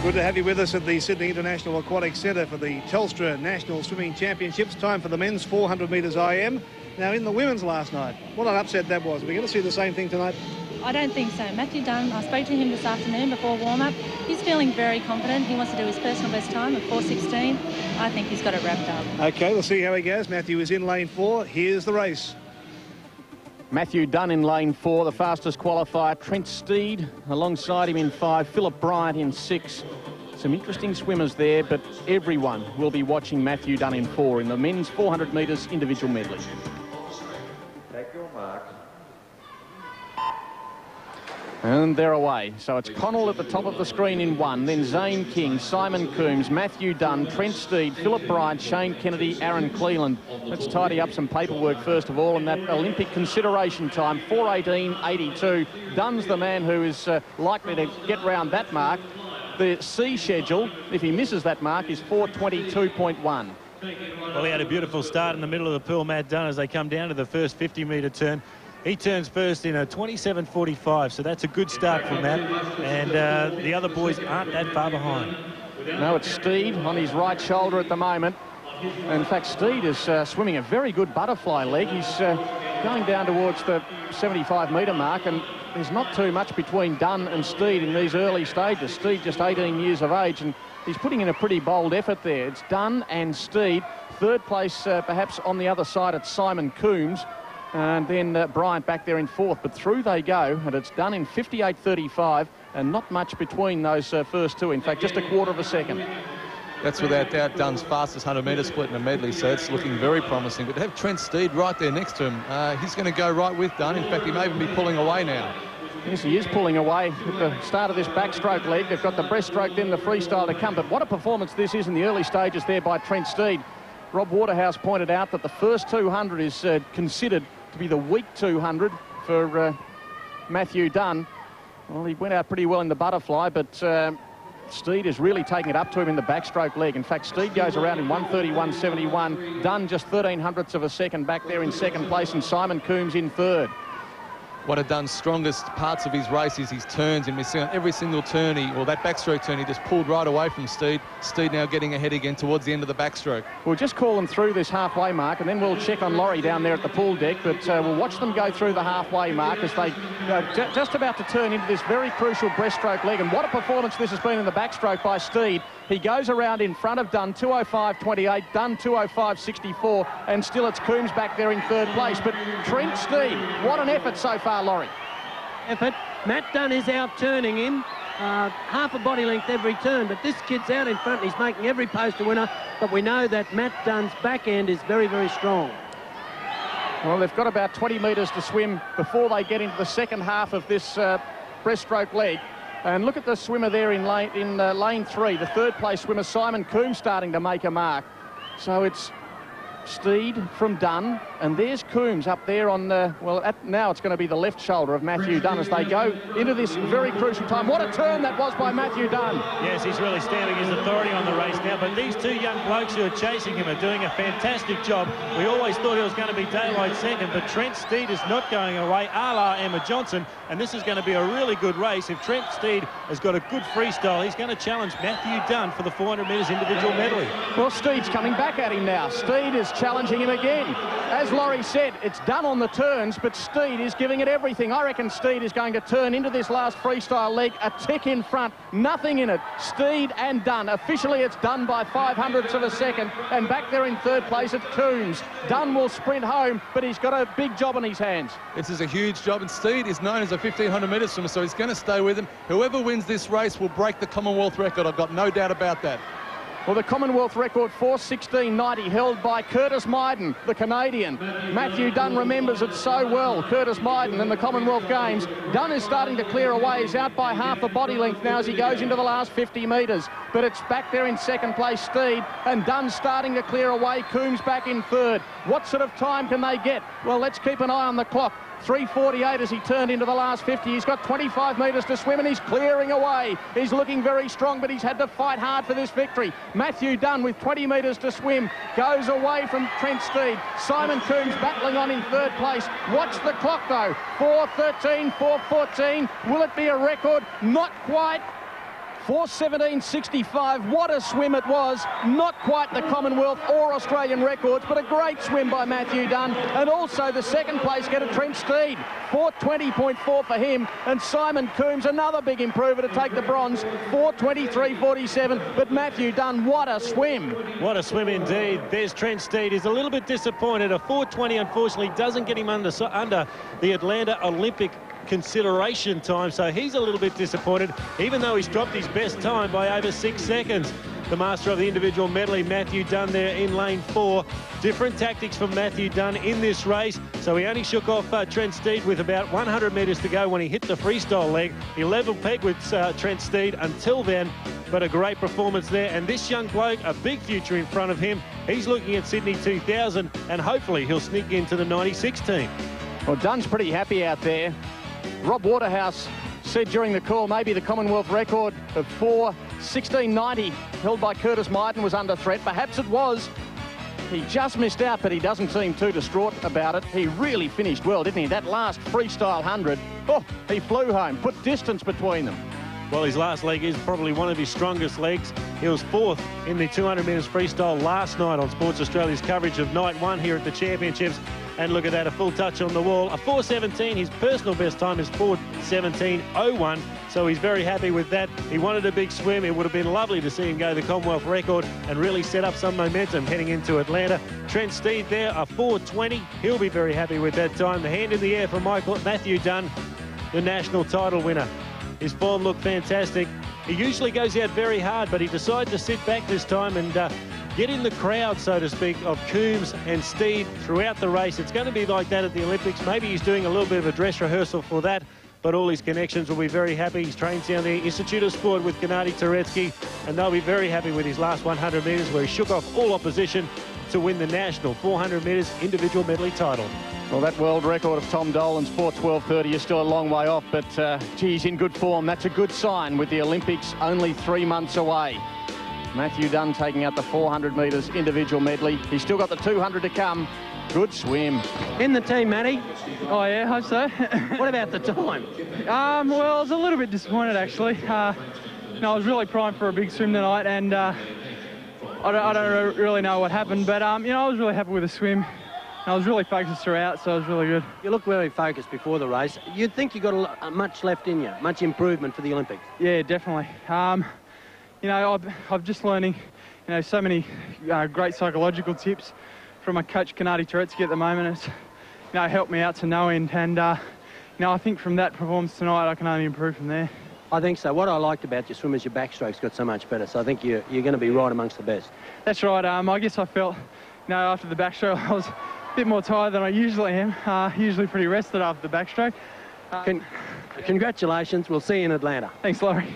Good to have you with us at the Sydney International Aquatic Centre for the Telstra National Swimming Championships. Time for the men's 400 metres IM. Now, in the women's last night, what an upset that was. Are we going to see the same thing tonight? I don't think so. Matthew Dunn, I spoke to him this afternoon before warm-up. He's feeling very confident. He wants to do his personal best time of 4:16. I think he's got it wrapped up. OK, we'll see how he goes. Matthew is in lane 4. Here's the race. Matthew Dunn in lane 4, the fastest qualifier. Trent Steed alongside him in 5. Philip Bryant in 6. Some interesting swimmers there, but everyone will be watching Matthew Dunn in 4 in the men's 400 metres individual medley. Take your mark. And they're away. So it's Connell at the top of the screen in 1, then Zane King, Simon Coombs, Matthew Dunn, Trent Steed, Philip Bryant, Shane Kennedy, Aaron Cleland. Let's tidy up some paperwork first of all, and that Olympic consideration time, 4:18.82. Dunn's the man who is likely to get round that mark. The C schedule, if he misses that mark, is 4:22.1. Well, he had a beautiful start in the middle of the pool, Matt Dunn, as they come down to the first 50-metre turn. He turns first in a 27.45, so that's a good start from Matt. And the other boys aren't that far behind. No, it's Steed on his right shoulder at the moment. In fact, Steed is swimming a very good butterfly leg. He's going down towards the 75-metre mark, and there's not too much between Dunn and Steed in these early stages. Steed just 18 years of age, and he's putting in a pretty bold effort there. It's Dunn and Steed. Third place, perhaps on the other side, it's Simon Coombs. And then Bryant back there in 4th. But through they go, and it's done in 58.35, and not much between those first two. In fact, just a quarter of a second. That's without doubt Dunn's fastest 100-metre split in a medley, so it's looking very promising. But to have Trent Steed right there next to him, he's going to go right with Dunn. In fact, he may even be pulling away now. Yes, he is pulling away at the start of this backstroke leg. They've got the breaststroke, then the freestyle to come. But what a performance this is in the early stages there by Trent Steed. Rob Waterhouse pointed out that the first 200 is considered to be the weak 200 for Matthew Dunn. Well, he went out pretty well in the butterfly, but Steed is really taking it up to him in the backstroke leg. In fact, Steed goes around in 1:31.71. Dunn just 1300ths of a second back there in second place, and Simon Coombs in 3rd. One of Dunn's strongest parts of his race is his turns, and we see on every single turn, that backstroke turn, he just pulled right away from Steed. Steed now getting ahead again towards the end of the backstroke. We'll just call them through this halfway mark, and then we'll check on Laurie down there at the pool deck, but we'll watch them go through the halfway mark as they just about to turn into this very crucial breaststroke leg. And what a performance this has been in the backstroke by Steed. He goes around in front of Dunn, 2:05.28, Dunn 2:05.64, and still it's Coombs back there in 3rd place. But Trent Steed, what an effort so far, Laurie. Effort. Matt Dunn is out turning him half a body length every turn, but this kid's out in front. He's making every post a winner, but we know that Matt Dunn's back end is very, very strong. Well, they've got about 20 metres to swim before they get into the second half of this breaststroke leg. And look at the swimmer there in lane 3, the 3rd place swimmer, Simon Coombs, starting to make a mark. So it's Steed from Dunn, and there's Coombs up there on the, now it's going to be the left shoulder of Matthew Dunn as they go into this very crucial time. What a turn that was by Matthew Dunn. Yes, he's really stamping his authority on the race now, but these two young blokes who are chasing him are doing a fantastic job. We always thought he was going to be daylight second, but Trent Steed is not going away, a la Emma Johnson, and this is going to be a really good race. If Trent Steed has got a good freestyle, he's going to challenge Matthew Dunn for the 400 metres individual medley. Well, Steed's coming back at him now. Steed is challenging him again. As Laurie said, it's Dunn on the turns, but Steed is giving it everything. I reckon Steed is going to turn into this last freestyle leg a tick in front, nothing in it. Steed and Dunn. Officially, it's Dunn by 500ths of a second, and back there in 3rd place, it's Coombs. Dunn will sprint home, but he's got a big job on his hands. This is a huge job, and Steed is known as a 1,500-metre swimmer, so he's going to stay with him. Whoever wins this race will break the Commonwealth record. I've got no doubt about that. Well, the Commonwealth record, 4:16.90, held by Curtis Myden, the Canadian. Matthew Dunn remembers it so well. Curtis Myden in the Commonwealth Games. Dunn is starting to clear away. He's out by half a body length now as he goes into the last 50 metres. But it's back there in second place, Steed, and Dunn starting to clear away. Coombs back in 3rd. What sort of time can they get? Well, let's keep an eye on the clock. 3:48 as he turned into the last 50. He's got 25 metres to swim and he's clearing away. He's looking very strong, but he's had to fight hard for this victory. Matthew Dunn with 20 metres to swim goes away from Trent Steed. Simon Coombs battling on in 3rd place. Watch the clock though. 4:13, 4:14. Will it be a record? Not quite. 4:17.65. What a swim it was. Not quite the Commonwealth or Australian records, but a great swim by Matthew Dunn. And also the second place getter, Trent Steed. 4:20.4 for him. And Simon Coombs, another big improver to take the bronze. 4:23.47. But Matthew Dunn, what a swim. What a swim indeed. There's Trent Steed. He's a little bit disappointed. A 4:20, unfortunately, doesn't get him under the Atlanta Olympic consideration time, so he's a little bit disappointed, even though he's dropped his best time by over 6 seconds. The master of the individual medley, Matthew Dunn, there in lane 4. Different tactics from Matthew Dunn in this race, so he only shook off Trent Steed with about 100 metres to go when he hit the freestyle leg. He level pegged with Trent Steed until then, but a great performance there. And this young bloke, a big future in front of him. He's looking at Sydney 2000, and hopefully he'll sneak into the 96 team. Well, Dunn's pretty happy out there. Rob Waterhouse said during the call maybe the Commonwealth record of 4:16.90 held by Curtis Myden was under threat. Perhaps it was. He just missed out, but he doesn't seem too distraught about it. He really finished well, didn't he? That last freestyle 100, oh, he flew home, put distance between them. Well, his last leg is probably one of his strongest legs. He was 4th in the 200 metres freestyle last night on Sports Australia's coverage of night 1 here at the Championships. And look at that, a full touch on the wall. A 4:17, his personal best time is 4:17.01, so he's very happy with that. He wanted a big swim. It would have been lovely to see him go the Commonwealth record and really set up some momentum heading into Atlanta. Trent Steed there, a 4:20. He'll be very happy with that time. The hand in the air for Matthew Dunn, the national title winner. His form looked fantastic. He usually goes out very hard, but he decided to sit back this time and get in the crowd, so to speak, of Coombs and Steed throughout the race. It's going to be like that at the Olympics. Maybe he's doing a little bit of a dress rehearsal for that, but all his connections will be very happy. He's trained down the Institute of Sport with Gennady Turetsky, and they'll be very happy with his last 100 metres, where he shook off all opposition to win the national 400 metres individual medley title. Well, that world record of Tom Dolan's 4:12.30 is still a long way off, but geez, in good form. That's a good sign with the Olympics only 3 months away. Matthew Dunn taking out the 400 metres individual medley. He's still got the 200 to come. Good swim. In the team, Matty. Oh, yeah, hope so. What about the time? Well, I was a little bit disappointed, actually. I was really primed for a big swim tonight, and I don't really know what happened, but, I was really happy with the swim. I was really focused throughout, so it was really good. You look very focused before the race. You'd think you got much left in you, much improvement for the Olympics. Yeah, definitely. I'm just learning, so many great psychological tips from my coach, Gennady Turetsky, at the moment. It's, helped me out to no end. And, I think from that performance tonight, I can only improve from there. I think so. What I liked about your swim is your backstroke's got so much better. So I think you're going to be right amongst the best. That's right. I guess I felt, after the backstroke, I was a bit more tired than I usually am. Usually pretty rested after the backstroke. Congratulations. We'll see you in Atlanta. Thanks, Laurie.